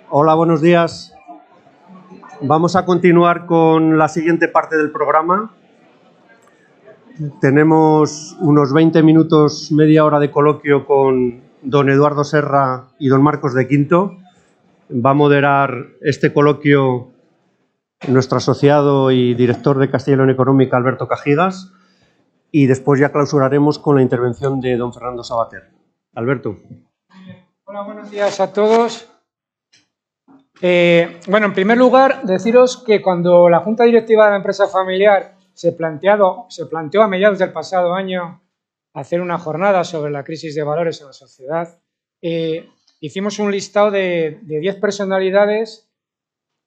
Hola, buenos días. Vamos a continuar con la siguiente parte del programa. Tenemos unos 20 minutos, media hora de coloquio con don Eduardo Serra y don Marcos de Quinto. Va a moderar este coloquio nuestro asociado y director de Castilla y León Económica, Alberto Cajigas, y después ya clausuraremos con la intervención de don Fernando Sabater. Alberto. Hola, buenos días a todos. Bueno, en primer lugar, deciros que cuando la Junta Directiva de la empresa familiar se planteó a mediados del pasado año hacer una jornada sobre la crisis de valores en la sociedad, hicimos un listado de 10 personalidades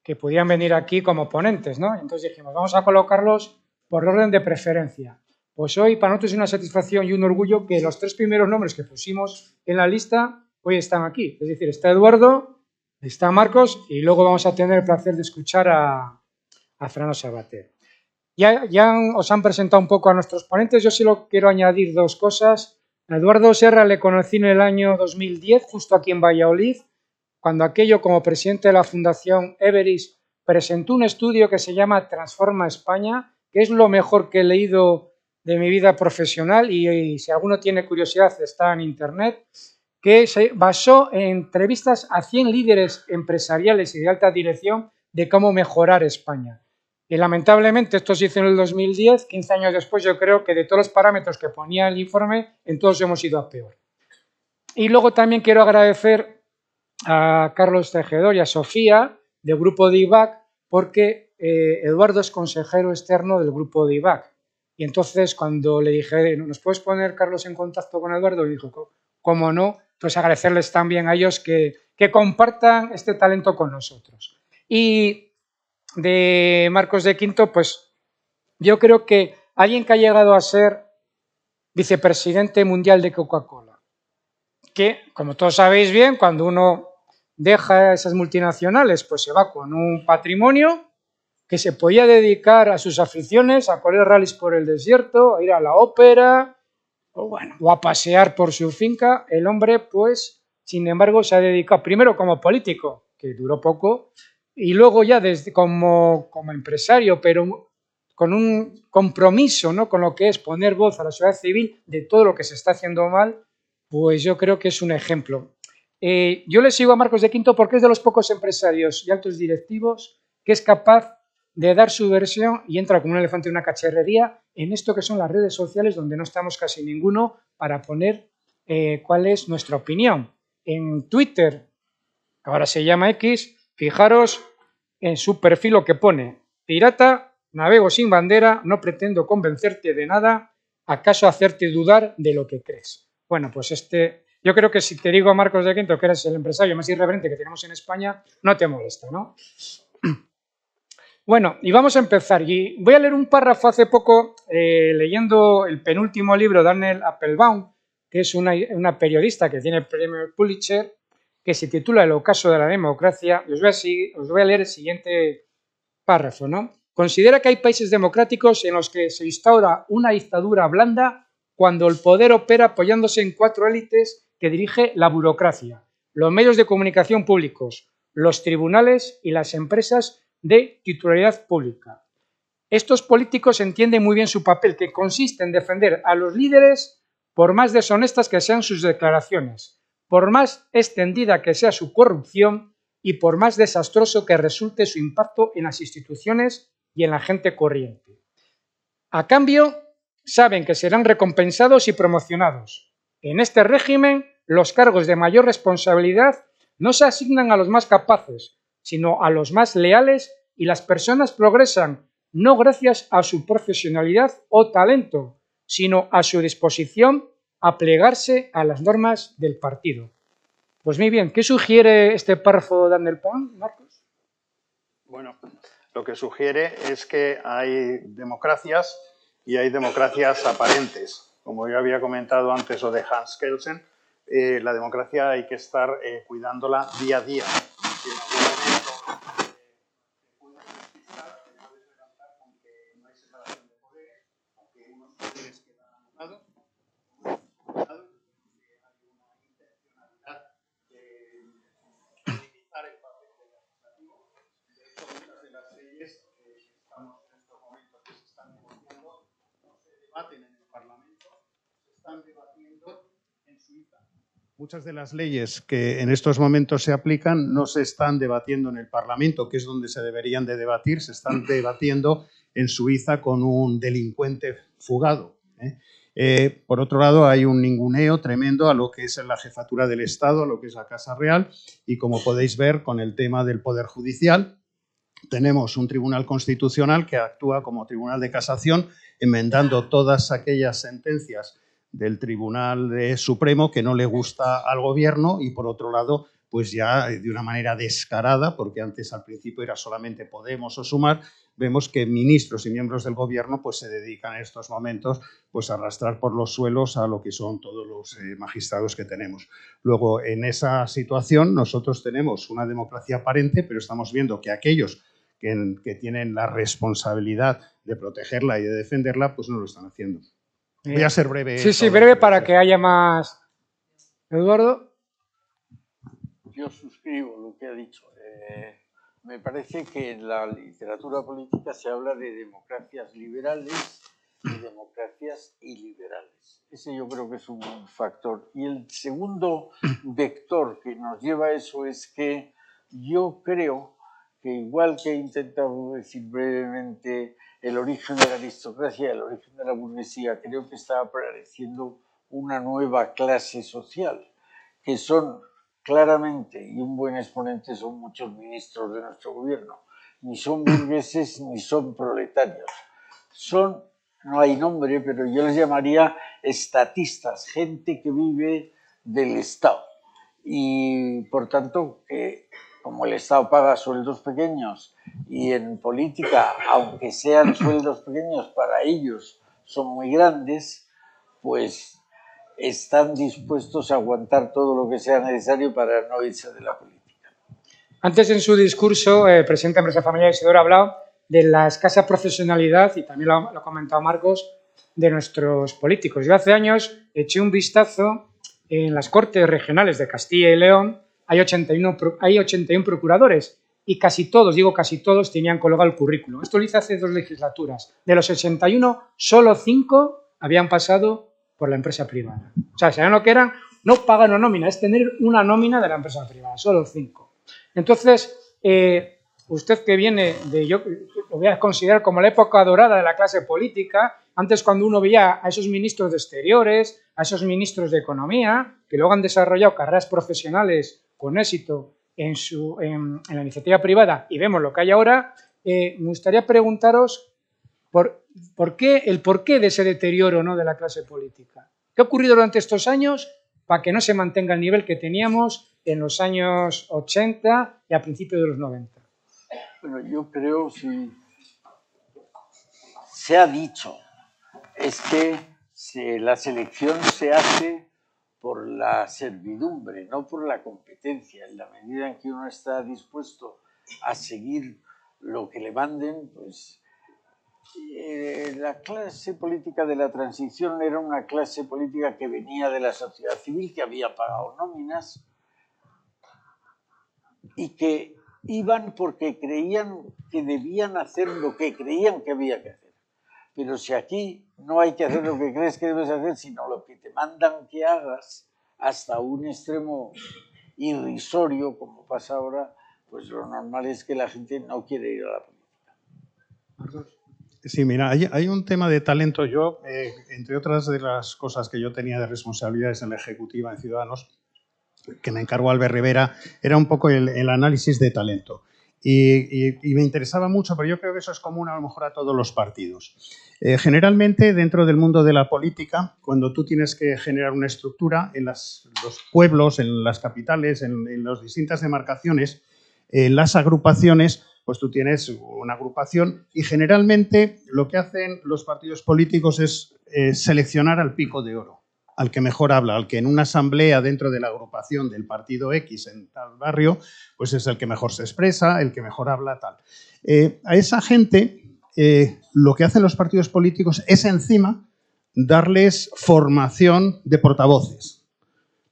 que podían venir aquí como ponentes, ¿no? Entonces dijimos, vamos a colocarlos por orden de preferencia. Pues hoy para nosotros es una satisfacción y un orgullo que los 3 primeros nombres que pusimos en la lista hoy están aquí. Es decir, está Eduardo, está Marcos y luego vamos a tener el placer de escuchar a Fernando Sabater. Ya os han presentado un poco a nuestros ponentes, yo solo quiero añadir 2 cosas. A Eduardo Serra le conocí en el año 2010, justo aquí en Valladolid, cuando aquello como presidente de la Fundación Everis presentó un estudio que se llama Transforma España, que es lo mejor que he leído de mi vida profesional y si alguno tiene curiosidad está en internet, que se basó en entrevistas a 100 líderes empresariales y de alta dirección de cómo mejorar España. Y lamentablemente esto se hizo en el 2010, 15 años después yo creo que de todos los parámetros que ponía el informe, en todos hemos ido a peor. Y luego también quiero agradecer a Carlos Tejedor y a Sofía del grupo de IBAC porque Eduardo es consejero externo del grupo de IBAC. Y entonces cuando le dije, ¿nos puedes poner, Carlos, en contacto con Eduardo? Y dijo, ¿cómo no? Pues agradecerles también a ellos que compartan este talento con nosotros. Y de Marcos de Quinto, pues yo creo que alguien que ha llegado a ser vicepresidente mundial de Coca-Cola, que, como todos sabéis bien, cuando uno deja esas multinacionales, pues se va con un patrimonio que se podía dedicar a sus aficiones, a correr rallies por el desierto, a ir a la ópera, o a pasear por su finca. El hombre, pues, sin embargo, se ha dedicado primero como político, que duró poco, y luego ya desde como empresario, pero con un compromiso, ¿no?, con lo que es poner voz a la sociedad civil de todo lo que se está haciendo mal, pues yo creo que es un ejemplo. Yo le sigo a Marcos de Quinto porque es de los pocos empresarios y altos directivos que es capaz de dar su versión y entra como un elefante en una cacharrería en esto que son las redes sociales, donde no estamos casi ninguno para poner cuál es nuestra opinión. En Twitter, que ahora se llama X, fijaros en su perfil lo que pone: pirata, navego sin bandera, no pretendo convencerte de nada, acaso hacerte dudar de lo que crees. Bueno, pues yo creo que si te digo, Marcos de Quinto, que eres el empresario más irreverente que tenemos en España, no te molesta, ¿no? Bueno, y vamos a empezar. Y voy a leer un párrafo hace poco, leyendo el penúltimo libro de Daniel Applebaum, que es una periodista que tiene el premio Pulitzer, que se titula El ocaso de la democracia. Os voy a leer el siguiente párrafo, ¿no? Considera que hay países democráticos en los que se instaura una dictadura blanda cuando el poder opera apoyándose en 4 élites que dirige la burocracia, los medios de comunicación públicos, los tribunales y las empresas de titularidad pública. Estos políticos entienden muy bien su papel, que consiste en defender a los líderes por más deshonestas que sean sus declaraciones, por más extendida que sea su corrupción y por más desastroso que resulte su impacto en las instituciones y en la gente corriente. A cambio, saben que serán recompensados y promocionados. En este régimen, los cargos de mayor responsabilidad no se asignan a los más capaces, sino a los más leales, y las personas progresan no gracias a su profesionalidad o talento, sino a su disposición a plegarse a las normas del partido. Pues muy bien, ¿qué sugiere este párrafo de Applebaum, Marcos? Bueno, lo que sugiere es que hay democracias y hay democracias aparentes. Como ya había comentado antes lo de Hans Kelsen, la democracia hay que estar cuidándola día a día. Si en algún momento puede despistar, te debes levantar con que no hay separación de poderes, con que unos poderes quedan anulados, que hay una intencionalidad de limitar el papel debaten en el Parlamento se están debatiendo en Suiza. Muchas de las leyes que en estos momentos se aplican no se están debatiendo en el Parlamento, que es donde se deberían de debatir, se están debatiendo en Suiza con un delincuente fugado. Por otro lado, hay un ninguneo tremendo a lo que es la jefatura del Estado, a lo que es la Casa Real, y como podéis ver con el tema del Poder Judicial, tenemos un Tribunal Constitucional que actúa como Tribunal de Casación, enmendando todas aquellas sentencias del Tribunal Supremo que no le gusta al Gobierno y, por otro lado, pues ya de una manera descarada, porque antes al principio era solamente Podemos o Sumar, vemos que ministros y miembros del Gobierno pues se dedican en estos momentos pues a arrastrar por los suelos a lo que son todos los magistrados que tenemos. Luego, en esa situación, nosotros tenemos una democracia aparente, pero estamos viendo que aquellos que tienen la responsabilidad de protegerla y de defenderla, pues no lo están haciendo. Voy a ser breve. Sí, breve para que haya más. Eduardo. Yo suscribo lo que ha dicho. Me parece que en la literatura política se habla de democracias liberales y democracias iliberales. Ese yo creo que es un factor. Y el segundo vector que nos lleva a eso es que yo creo que, igual que he intentado decir brevemente el origen de la aristocracia, el origen de la burguesía, creo que está apareciendo una nueva clase social, que son claramente, y un buen exponente son muchos ministros de nuestro gobierno, ni son burgueses ni son proletarios. Son, no hay nombre, pero yo les llamaría estatistas, gente que vive del Estado. Y por tanto, que como el Estado paga sueldos pequeños y en política, aunque sean sueldos pequeños, para ellos son muy grandes, pues están dispuestos a aguantar todo lo que sea necesario para no irse de la política. Antes, en su discurso, el presidente de Empresa Familiar, Isidoro, ha hablado de la escasa profesionalidad, y también lo ha comentado Marcos, de nuestros políticos. Yo hace años eché un vistazo en las Cortes Regionales de Castilla y León. Hay 81 procuradores y casi todos, digo casi todos, tenían colgado el currículum. Esto lo hice hace 2 legislaturas. De los 81, solo 5 habían pasado por la empresa privada. O sea, ¿saben lo que eran? No pagan una nómina, es tener una nómina de la empresa privada, solo 5. Entonces, usted que viene de, yo lo voy a considerar como la época dorada de la clase política, antes cuando uno veía a esos ministros de Exteriores, a esos ministros de Economía, que luego han desarrollado carreras profesionales con éxito en la iniciativa privada, y vemos lo que hay ahora, me gustaría preguntaros el porqué de ese deterioro, ¿no?, de la clase política. ¿Qué ha ocurrido durante estos años para que no se mantenga el nivel que teníamos en los años 80 y a principios de los 90? Bueno, yo creo, si se ha dicho, es que la selección se hace por la servidumbre, no por la competencia. En la medida en que uno está dispuesto a seguir lo que le manden, pues la clase política de la transición era una clase política que venía de la sociedad civil, que había pagado nóminas y que iban porque creían que debían hacer lo que creían que había que hacer. Pero si aquí no hay que hacer lo que crees que debes hacer, sino lo que te mandan que hagas, hasta un extremo irrisorio, como pasa ahora, pues lo normal es que la gente no quiere ir a la política. Sí, mira, hay un tema de talento. Yo, entre otras de las cosas que yo tenía de responsabilidades en la ejecutiva en Ciudadanos, que me encargó Albert Rivera, era un poco el análisis de talento. Y me interesaba mucho, pero yo creo que eso es común a lo mejor a todos los partidos. Generalmente, dentro del mundo de la política, cuando tú tienes que generar una estructura en los pueblos, en las capitales, en las distintas demarcaciones, en las agrupaciones, pues tú tienes una agrupación y generalmente lo que hacen los partidos políticos es seleccionar al pico de oro, al que mejor habla, al que en una asamblea dentro de la agrupación del partido X en tal barrio, pues es el que mejor se expresa, el que mejor habla, tal. A esa gente lo que hacen los partidos políticos es encima darles formación de portavoces,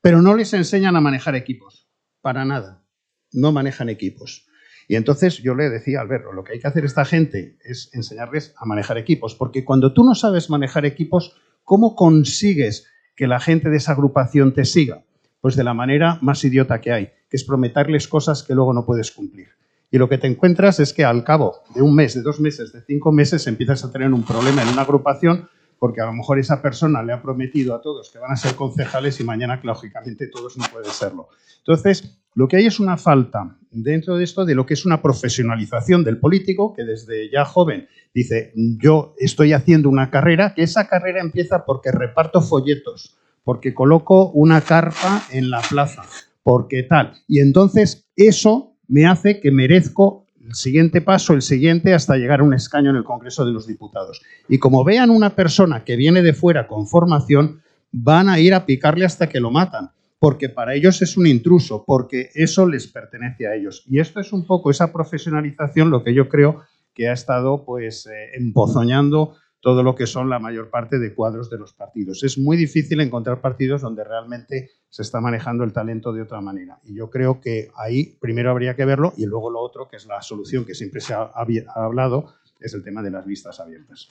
pero no les enseñan a manejar equipos, para nada, no manejan equipos. Y entonces yo le decía a Alberto, lo que hay que hacer a esta gente es enseñarles a manejar equipos, porque cuando tú no sabes manejar equipos, ¿cómo consigues que la gente de esa agrupación te siga? Pues de la manera más idiota que hay, que es prometerles cosas que luego no puedes cumplir. Y lo que te encuentras es que al cabo de un mes, de 2 meses, de 5 meses, empiezas a tener un problema en una agrupación porque a lo mejor esa persona le ha prometido a todos que van a ser concejales y mañana, lógicamente, todos no pueden serlo. Entonces, lo que hay es una falta dentro de esto de lo que es una profesionalización del político que desde ya joven dice, yo estoy haciendo una carrera, que esa carrera empieza porque reparto folletos, porque coloco una carpa en la plaza, porque tal. Y entonces eso me hace que merezco el siguiente paso, el siguiente, hasta llegar a un escaño en el Congreso de los Diputados. Y como vean una persona que viene de fuera con formación, van a ir a picarle hasta que lo matan, porque para ellos es un intruso, porque eso les pertenece a ellos. Y esto es un poco esa profesionalización lo que yo creo que ha estado pues empozoñando todo lo que son la mayor parte de cuadros de los partidos. Es muy difícil encontrar partidos donde realmente se está manejando el talento de otra manera. Y yo creo que ahí primero habría que verlo y luego lo otro, que es la solución que siempre se ha hablado, es el tema de las listas abiertas.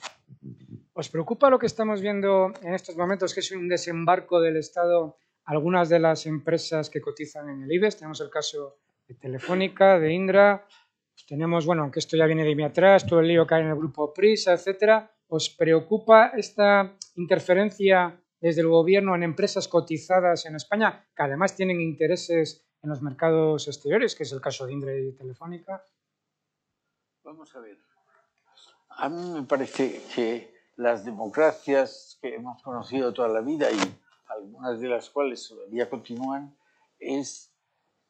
¿Os preocupa lo que estamos viendo en estos momentos, que es un desembarco del Estado a algunas de las empresas que cotizan en el IBEX? Tenemos el caso de Telefónica, de Indra, tenemos, bueno, aunque esto ya viene de mí atrás, todo el lío que hay en el grupo Prisa, etcétera. ¿Os preocupa esta interferencia desde el gobierno en empresas cotizadas en España, que además tienen intereses en los mercados exteriores, que es el caso de Indra y Telefónica? Vamos a ver. A mí me parece que las democracias que hemos conocido toda la vida y algunas de las cuales todavía continúan, es,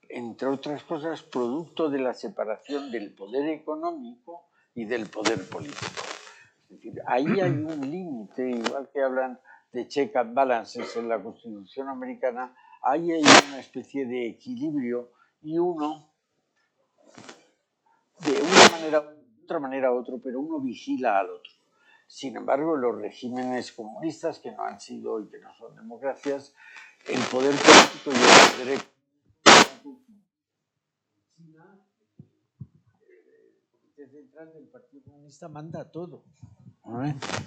entre otras cosas, producto de la separación del poder económico y del poder político. Es decir, ahí hay un límite, igual que hablan de check and balances en la Constitución americana, ahí hay una especie de equilibrio y uno, de una manera, de otra manera u otro, pero uno vigila al otro. Sin embargo, los regímenes comunistas, que no han sido y que no son democracias, el poder político y el poder económico, el central del Partido Comunista manda todo.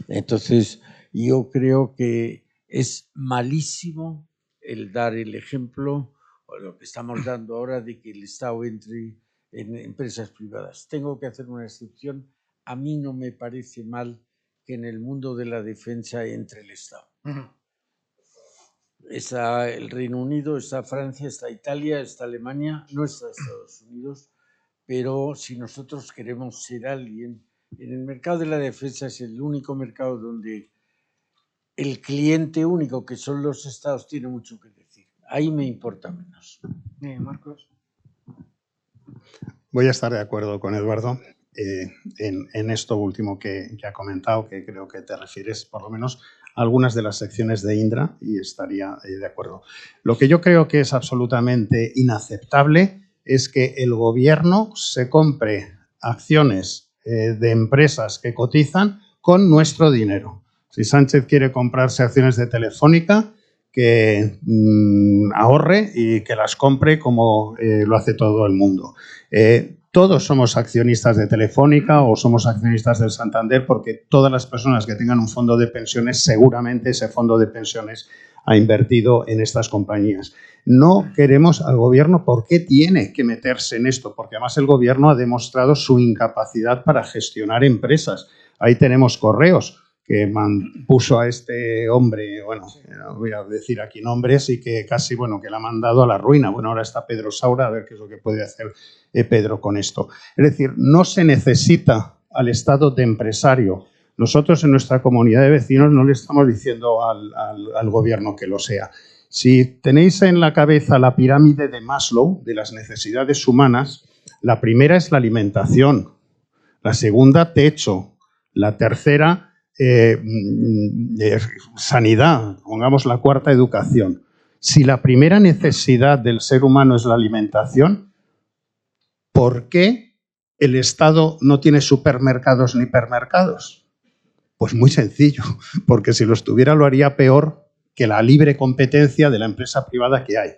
Entonces, yo creo que es malísimo el dar el ejemplo, o lo que estamos dando ahora, de que el Estado entre en empresas privadas. Tengo que hacer una excepción. A mí no me parece mal que en el mundo de la defensa entre el Estado. Está el Reino Unido, está Francia, está Italia, está Alemania, no está Estados Unidos, pero si nosotros queremos ser alguien, en el mercado de la defensa es el único mercado donde el cliente único, que son los estados, tiene mucho que decir. Ahí me importa menos. Marcos. Voy a estar de acuerdo con Eduardo en esto último que ha comentado, que creo que te refieres por lo menos a algunas de las secciones de Indra y estaría de acuerdo. Lo que yo creo que es absolutamente inaceptable es que el gobierno se compre acciones de empresas que cotizan con nuestro dinero. Si Sánchez quiere comprarse acciones de Telefónica, que ahorre y que las compre como lo hace todo el mundo. Todos somos accionistas de Telefónica o somos accionistas del Santander, porque todas las personas que tengan un fondo de pensiones, seguramente ese fondo de pensiones ha invertido en estas compañías. No queremos al gobierno. ¿Por qué tiene que meterse en esto? Porque además el gobierno ha demostrado su incapacidad para gestionar empresas. Ahí tenemos Correos, que puso a este hombre, bueno, no voy a decir aquí nombres, y que casi, bueno, que la ha mandado a la ruina. Bueno, ahora está Pedro Saura, a ver qué es lo que puede hacer Pedro con esto. Es decir, no se necesita al estado de empresario. Nosotros en nuestra comunidad de vecinos no le estamos diciendo al gobierno que lo sea. Si tenéis en la cabeza la pirámide de Maslow, de las necesidades humanas, la primera es la alimentación, la segunda, techo, la tercera, sanidad, pongamos la cuarta, educación. Si la primera necesidad del ser humano es la alimentación, ¿por qué el Estado no tiene supermercados ni hipermercados? Pues muy sencillo, porque si los tuviera lo haría peor que la libre competencia de la empresa privada que hay.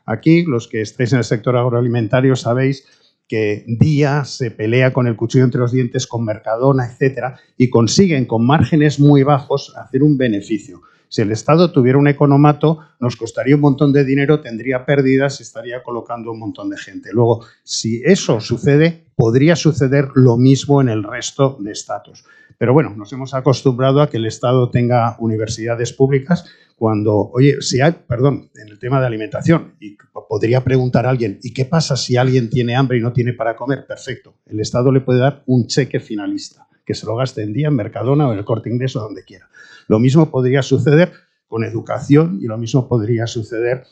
Aquí, los que estéis en el sector agroalimentario, sabéis que Día se pelea con el cuchillo entre los dientes con Mercadona, etcétera, y consiguen con márgenes muy bajos hacer un beneficio. Si el Estado tuviera un economato, nos costaría un montón de dinero, tendría pérdidas y estaría colocando un montón de gente. Luego, si eso sucede, podría suceder lo mismo en el resto de estados. Pero bueno, nos hemos acostumbrado a que el Estado tenga universidades públicas cuando, oye, si hay, perdón, en el tema de alimentación, y podría preguntar a alguien, ¿y qué pasa si alguien tiene hambre y no tiene para comer? Perfecto, el Estado le puede dar un cheque finalista, que se lo gaste en Día, en Mercadona o en el Corte Inglés o donde quiera. Lo mismo podría suceder con educación y lo mismo podría suceder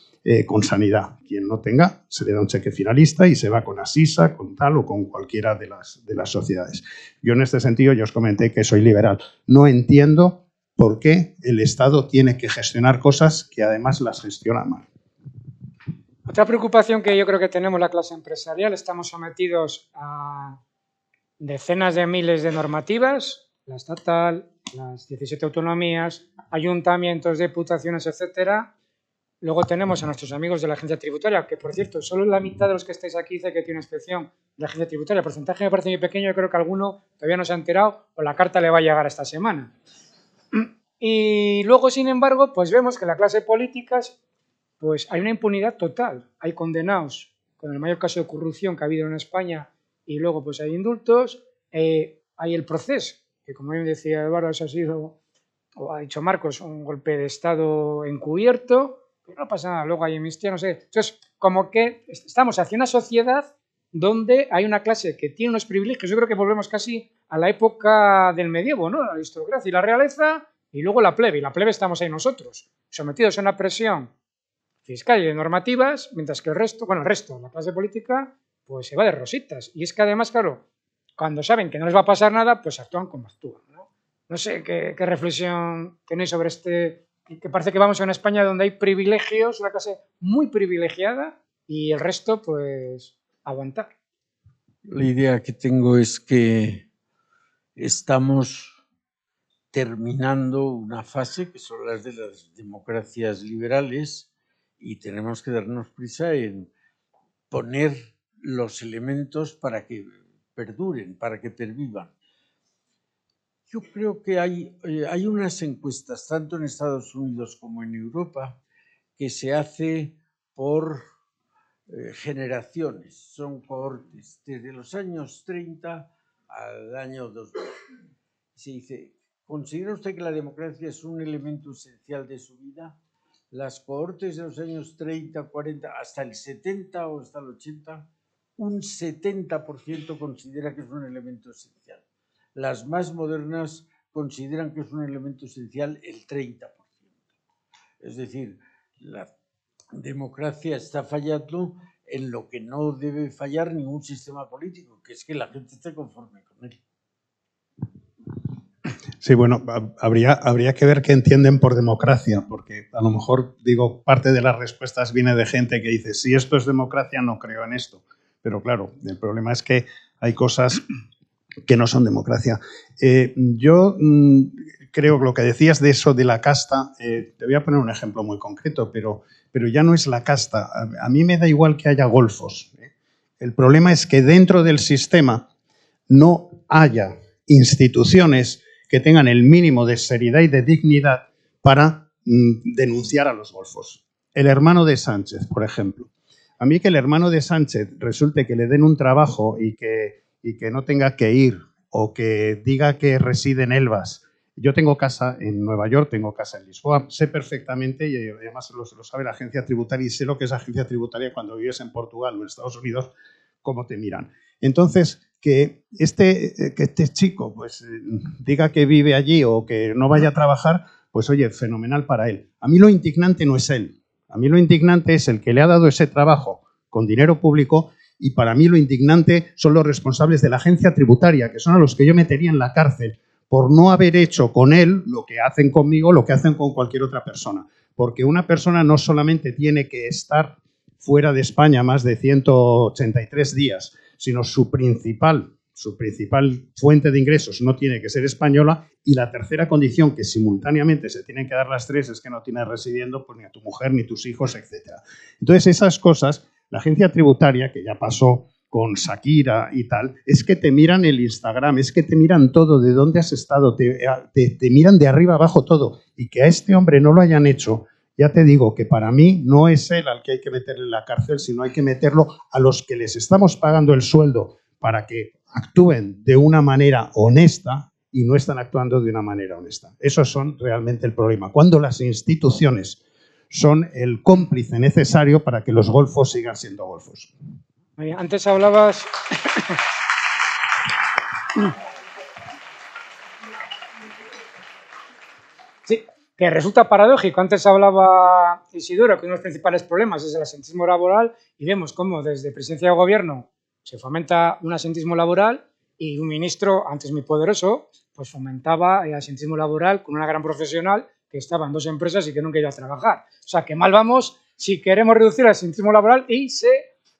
con sanidad. Quien no tenga, se le da un cheque finalista y se va con Asisa, con tal o con cualquiera de las sociedades. Yo en este sentido, yo os comenté que soy liberal. No entiendo por qué el Estado tiene que gestionar cosas que además las gestiona mal. Otra preocupación que yo creo que tenemos la clase empresarial, estamos sometidos a decenas de miles de normativas, la estatal, las 17 autonomías, ayuntamientos, diputaciones, etcétera. Luego tenemos a nuestros amigos de la agencia tributaria, que por cierto, solo la mitad de los que estáis aquí dice que tiene una inspección de la agencia tributaria. El porcentaje me parece muy pequeño, yo creo que alguno todavía no se ha enterado o la carta le va a llegar esta semana. Y luego, sin embargo, pues vemos que en la clase de políticas pues hay una impunidad total. Hay condenados con el mayor caso de corrupción que ha habido en España y luego pues hay indultos. Hay el proceso, que como bien decía Eduardo, eso ha sido, o ha dicho Marcos, un golpe de Estado encubierto, pero no pasa nada, luego hay amnistía, no sé. Entonces, como que estamos hacia una sociedad donde hay una clase que tiene unos privilegios. Yo creo que volvemos casi a la época del medievo, ¿no? La aristocracia y la realeza, y luego la plebe. Y la plebe estamos ahí nosotros, sometidos a una presión fiscal y de normativas, mientras que el resto, la clase política, pues se va de rositas. Y es que además, claro, cuando saben que no les va a pasar nada, pues actúan como actúan, ¿no? No sé qué reflexión tenéis sobre este, que parece que vamos a una España donde hay privilegios, una clase muy privilegiada, y el resto, pues, aguantar. La idea que tengo es que estamos terminando una fase que son las de las democracias liberales y tenemos que darnos prisa en poner los elementos para que perduren, para que pervivan. Yo creo que hay unas encuestas, tanto en Estados Unidos como en Europa, que se hace por generaciones, son cohortes, desde los años 30 al año 2000. Se dice, ¿considera usted que la democracia es un elemento esencial de su vida? Las cohortes de los años 30, 40, hasta el 70 o hasta el 80, un 70% considera que es un elemento esencial. Las más modernas consideran que es un elemento esencial el 30%. Es decir, la democracia está fallando en lo que no debe fallar ningún sistema político, que es que la gente esté conforme con él. Sí, bueno, habría que ver qué entienden por democracia, porque a lo mejor, digo, parte de las respuestas viene de gente que dice, si esto es democracia, no creo en esto. Pero claro, el problema es que hay cosas que no son democracia. Yo creo que lo que decías de eso de la casta, te voy a poner un ejemplo muy concreto, pero ya no es la casta. A mí me da igual que haya golfos. El problema es que dentro del sistema no haya instituciones que tengan el mínimo de seriedad y de dignidad para denunciar a los golfos. El hermano de Sánchez, por ejemplo. A mí que el hermano de Sánchez resulte que le den un trabajo y que no tenga que ir o que diga que reside en Elvas. Yo tengo casa en Nueva York, tengo casa en Lisboa, sé perfectamente, y además lo sabe la agencia tributaria, y sé lo que es la agencia tributaria cuando vives en Portugal o en Estados Unidos, cómo te miran. Entonces, que este chico pues, diga que vive allí o que no vaya a trabajar, pues oye, fenomenal para él. A mí lo indignante no es él. A mí lo indignante es el que le ha dado ese trabajo con dinero público, y para mí lo indignante son los responsables de la agencia tributaria, que son a los que yo metería en la cárcel por no haber hecho con él lo que hacen conmigo, lo que hacen con cualquier otra persona. Porque una persona no solamente tiene que estar fuera de España más de 183 días, sino su principal fuente de ingresos no tiene que ser española, y la tercera condición, que simultáneamente se tienen que dar las tres, es que no tienes residiendo pues, ni a tu mujer, ni tus hijos, etc. Entonces, esas cosas, la agencia tributaria, que ya pasó con Shakira y tal, es que te miran el Instagram, es que te miran todo, de dónde has estado, te miran de arriba abajo todo. Y que a este hombre no lo hayan hecho, ya te digo que para mí no es él al que hay que meterle en la cárcel, sino hay que meterlo a los que les estamos pagando el sueldo para que actúen de una manera honesta y no están actuando de una manera honesta. Esos son realmente el problema. Cuando las instituciones son el cómplice necesario para que los golfos sigan siendo golfos. Antes hablabas... Sí, que resulta paradójico. Antes hablaba Isidoro que uno de los principales problemas es el asentismo laboral y vemos cómo desde Presidencia de Gobierno se fomenta un asentismo laboral y un ministro, antes muy poderoso, pues fomentaba el asentismo laboral con una gran profesional que estaba en 2 empresas y que nunca iba a trabajar. O sea, que mal vamos si queremos reducir el asentismo laboral y se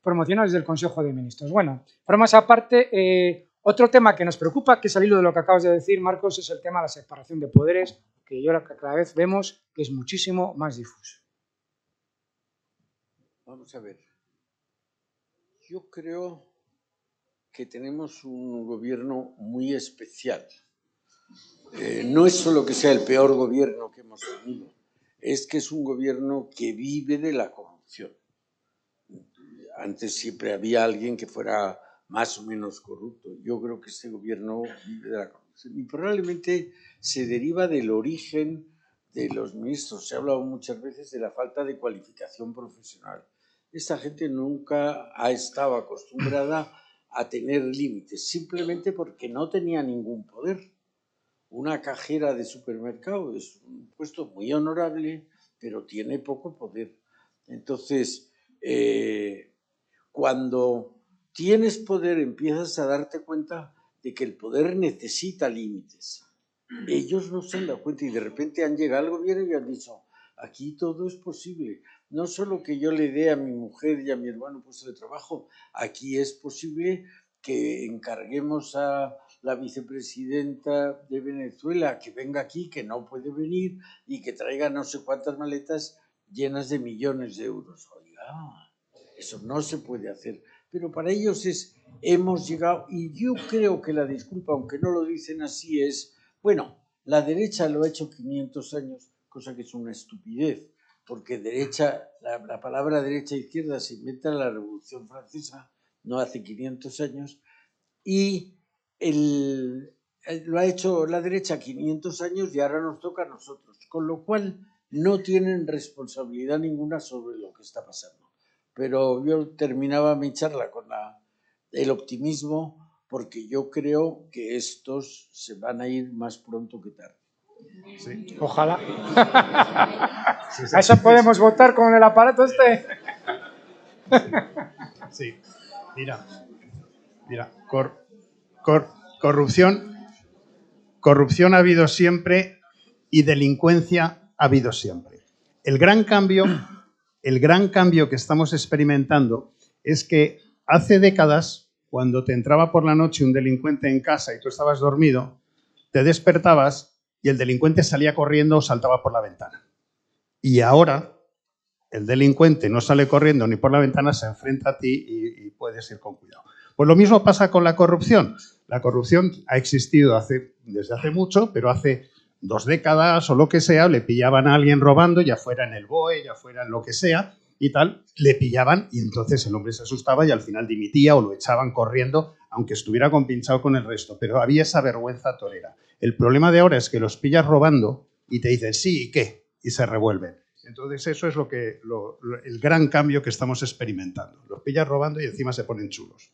promociona desde el Consejo de Ministros. Bueno, bromas aparte, otro tema que nos preocupa, que es al hilo de lo que acabas de decir, Marcos, es el tema de la separación de poderes, que cada vez vemos que es muchísimo más difuso. Vamos a ver. Yo creo que tenemos un gobierno muy especial. No es solo que sea el peor gobierno que hemos tenido, es que es un gobierno que vive de la corrupción. Antes siempre había alguien que fuera más o menos corrupto. Yo creo que este gobierno vive de la corrupción y probablemente se deriva del origen de los ministros. Se ha hablado muchas veces de la falta de cualificación profesional. Esta gente nunca ha estado acostumbrada a tener límites, simplemente porque no tenía ningún poder. Una cajera de supermercado es un puesto muy honorable, pero tiene poco poder. Entonces, cuando tienes poder empiezas a darte cuenta de que el poder necesita límites. Ellos no se han dado cuenta y de repente han llegado al gobierno y han dicho, aquí todo es posible. No solo que yo le dé a mi mujer y a mi hermano puesto de trabajo, aquí es posible que encarguemos a la vicepresidenta de Venezuela que venga aquí, que no puede venir, y que traiga no sé cuántas maletas llenas de millones de euros. Oiga, eso no se puede hacer. Pero para ellos hemos llegado, y yo creo que la disculpa, aunque no lo dicen así, es, bueno, la derecha lo ha hecho 500 años, cosa que es una estupidez, porque derecha, la palabra derecha e izquierda se inventa en la Revolución Francesa, no hace 500 años, y lo ha hecho la derecha 500 años y ahora nos toca a nosotros, con lo cual no tienen responsabilidad ninguna sobre lo que está pasando. Pero yo terminaba mi charla con el optimismo porque yo creo que estos se van a ir más pronto que tarde. Sí. Ojalá. ¿A eso podemos votar con el aparato este? Sí. Mira. Corrupción ha habido siempre y delincuencia ha habido siempre. El gran cambio que estamos experimentando es que hace décadas, cuando te entraba por la noche un delincuente en casa y tú estabas dormido, te despertabas y el delincuente salía corriendo o saltaba por la ventana. Y ahora el delincuente no sale corriendo ni por la ventana, se enfrenta a ti y puedes ir con cuidado. Pues lo mismo pasa con la corrupción. La corrupción ha existido desde hace mucho, pero hace 2 décadas o lo que sea, le pillaban a alguien robando, ya fuera en el BOE, ya fuera en lo que sea, y tal, le pillaban y entonces el hombre se asustaba y al final dimitía o lo echaban corriendo, aunque estuviera compinchado con el resto. Pero había esa vergüenza torera. El problema de ahora es que los pillas robando y te dicen, sí, ¿y qué? Y se revuelven. Entonces eso es el gran cambio que estamos experimentando. Los pillas robando y encima se ponen chulos.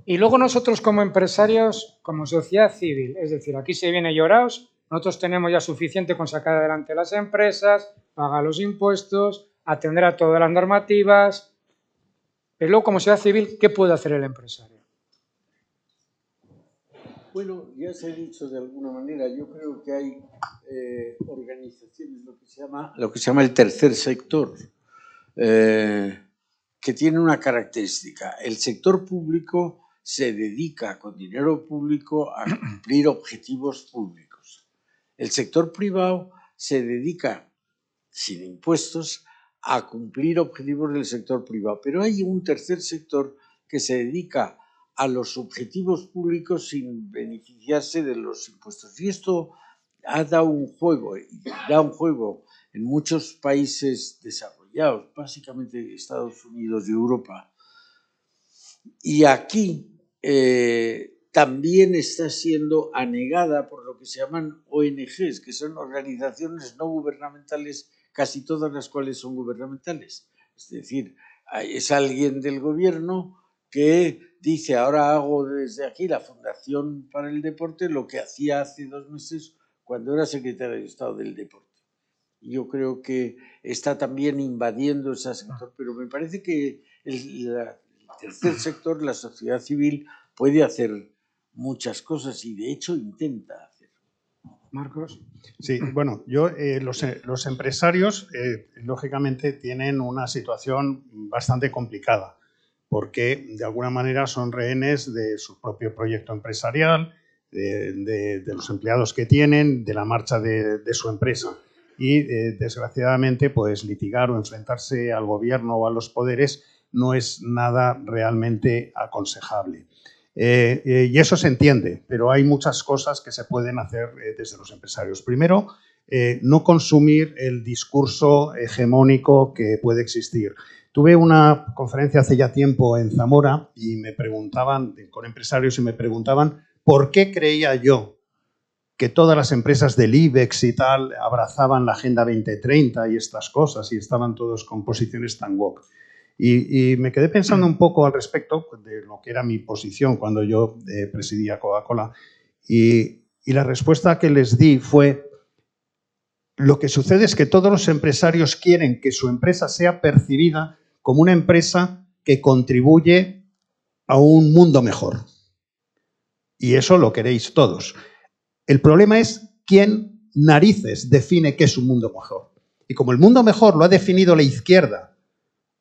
Y luego nosotros como empresarios, como sociedad civil, es decir, aquí se viene lloraos, nosotros tenemos ya suficiente con sacar adelante las empresas, pagar los impuestos, atender a todas las normativas, pero luego como sociedad civil, ¿qué puede hacer el empresario? Bueno, ya se ha dicho de alguna manera, yo creo que hay organizaciones, lo que se llama el tercer sector, que tiene una característica. El sector público se dedica con dinero público a cumplir objetivos públicos. El sector privado se dedica, sin impuestos, a cumplir objetivos del sector privado. Pero hay un tercer sector que se dedica a los objetivos públicos sin beneficiarse de los impuestos. Y esto ha dado un juego, en muchos países desarrollados, básicamente Estados Unidos y Europa. Y aquí también está siendo anegada por lo que se llaman ONGs, que son organizaciones no gubernamentales, casi todas las cuales son gubernamentales. Es decir, es alguien del gobierno que dice, ahora hago desde aquí la Fundación para el Deporte lo que hacía hace 2 meses cuando era secretario de Estado del Deporte. Yo creo que está también invadiendo ese sector, pero me parece que el tercer sector, la sociedad civil, puede hacer muchas cosas y de hecho intenta hacer. Marcos. Sí, bueno, los empresarios lógicamente tienen una situación bastante complicada porque de alguna manera son rehenes de su propio proyecto empresarial, de los empleados que tienen, de la marcha de su empresa. Y desgraciadamente, pues litigar o enfrentarse al gobierno o a los poderes no es nada realmente aconsejable. Y eso se entiende, pero hay muchas cosas que se pueden hacer desde los empresarios. Primero, no consumir el discurso hegemónico que puede existir. Tuve una conferencia hace ya tiempo en Zamora y me preguntaban, con empresarios, y me preguntaban por qué creía yo que todas las empresas del IBEX y tal abrazaban la Agenda 2030 y estas cosas y estaban todos con posiciones tan woke. Y me quedé pensando un poco al respecto de lo que era mi posición cuando yo presidía Coca-Cola y la respuesta que les di fue: lo que sucede es que todos los empresarios quieren que su empresa sea percibida como una empresa que contribuye a un mundo mejor. Y eso lo queréis todos. El problema es quién narices define qué es un mundo mejor. Y como el mundo mejor lo ha definido la izquierda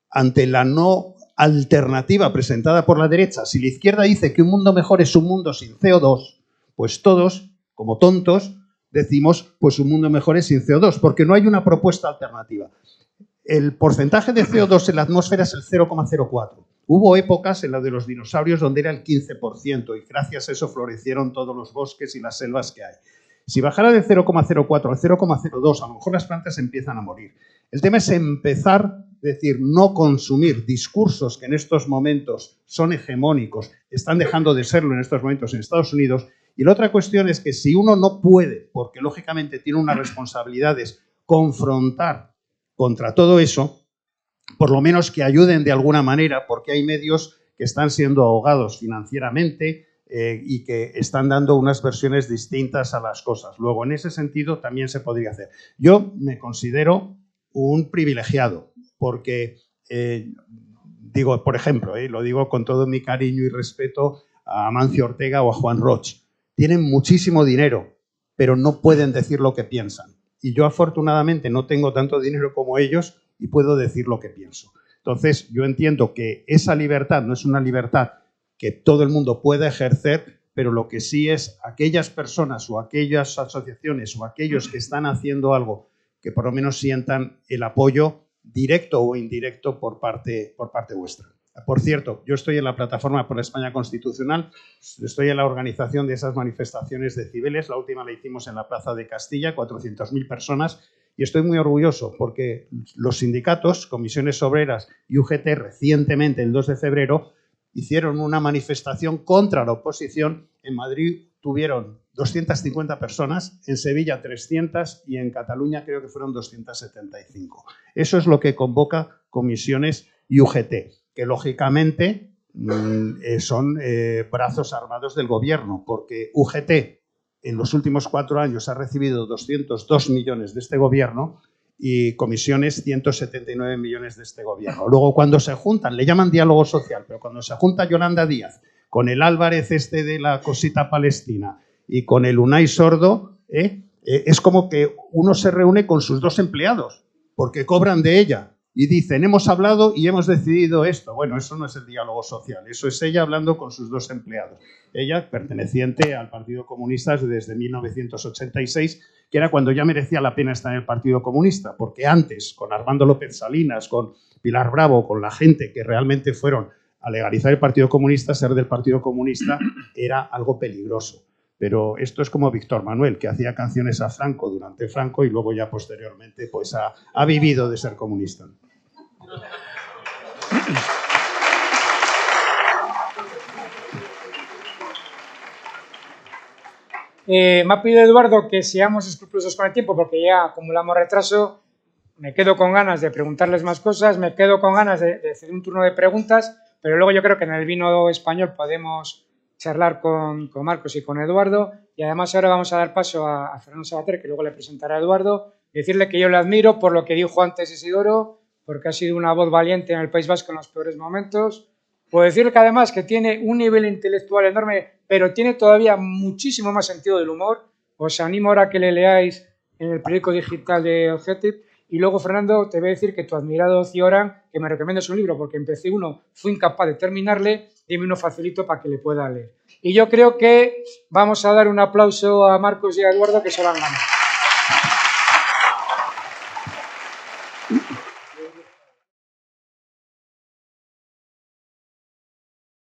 ante la no alternativa presentada por la derecha, si la izquierda dice que un mundo mejor es un mundo sin CO2, pues todos, como tontos, decimos pues un mundo mejor es sin CO2, porque no hay una propuesta alternativa. El porcentaje de CO2 en la atmósfera es el 0,04. Hubo épocas en la de los dinosaurios donde era el 15% y gracias a eso florecieron todos los bosques y las selvas que hay. Si bajara del 0,04 al 0,02, a lo mejor las plantas empiezan a morir. El tema es empezar, es decir, no consumir discursos que en estos momentos son hegemónicos, están dejando de serlo en estos momentos en Estados Unidos. Y la otra cuestión es que si uno no puede, porque lógicamente tiene unas responsabilidades, confrontar contra todo eso, por lo menos que ayuden de alguna manera, porque hay medios que están siendo ahogados financieramente y que están dando unas versiones distintas a las cosas. Luego, en ese sentido, también se podría hacer. Yo me considero un privilegiado, porque, digo, por ejemplo, lo digo con todo mi cariño y respeto a Amancio Ortega o a Juan Roch, tienen muchísimo dinero, pero no pueden decir lo que piensan. Y yo, afortunadamente, no tengo tanto dinero como ellos y puedo decir lo que pienso. Entonces, yo entiendo que esa libertad no es una libertad que todo el mundo pueda ejercer, pero lo que sí es aquellas personas o aquellas asociaciones o aquellos que están haciendo algo que por lo menos sientan el apoyo directo o indirecto por parte vuestra. Por cierto, yo estoy en la Plataforma por la España Constitucional, estoy en la organización de esas manifestaciones de Cibeles, la última la hicimos en la Plaza de Castilla, 400.000 personas, y estoy muy orgulloso porque los sindicatos, Comisiones Obreras y UGT, recientemente, el 2 de febrero, hicieron una manifestación contra la oposición. En Madrid tuvieron 250 personas, en Sevilla 300 y en Cataluña creo que fueron 275. Eso es lo que convoca Comisiones y UGT, que lógicamente son brazos armados del gobierno, porque UGT en los últimos 4 años ha recibido 202 millones de este gobierno y Comisiones 179 millones de este gobierno. Luego, cuando se juntan, le llaman diálogo social, pero cuando se junta Yolanda Díaz con el Álvarez de la cosita palestina y con el Unai Sordo, es como que uno se reúne con sus 2 empleados, porque cobran de ella. Y dicen, hemos hablado y hemos decidido esto. Bueno, eso no es el diálogo social, eso es ella hablando con sus 2 empleados. Ella, perteneciente al Partido Comunista desde 1986, que era cuando ya merecía la pena estar en el Partido Comunista, porque antes, con Armando López Salinas, con Pilar Bravo, con la gente que realmente fueron al legalizar el Partido Comunista, ser del Partido Comunista era algo peligroso. Pero esto es como Víctor Manuel, que hacía canciones a Franco durante Franco y luego ya posteriormente pues ha vivido de ser comunista. Me ha pedido Eduardo que seamos escrupulosos con el tiempo porque ya acumulamos retraso. Me quedo con ganas de preguntarles más cosas, me quedo con ganas de hacer un turno de preguntas, pero luego yo creo que en el vino español podemos charlar con Marcos y con Eduardo, y además ahora vamos a dar paso a Fernando Sabater, que luego le presentará a Eduardo, y decirle que yo le admiro por lo que dijo antes Isidoro, porque ha sido una voz valiente en el País Vasco en los peores momentos. Puedo decirle que además que tiene un nivel intelectual enorme, pero tiene todavía muchísimo más sentido del humor. Os animo ahora a que le leáis en el periódico digital de Objective. Y luego, Fernando, te voy a decir que tu admirado Cioran, que me recomiendas un libro porque empecé uno, fui incapaz de terminarle, dime uno facilito para que le pueda leer. Y yo creo que vamos a dar un aplauso a Marcos y a Eduardo, que se lo han ganado.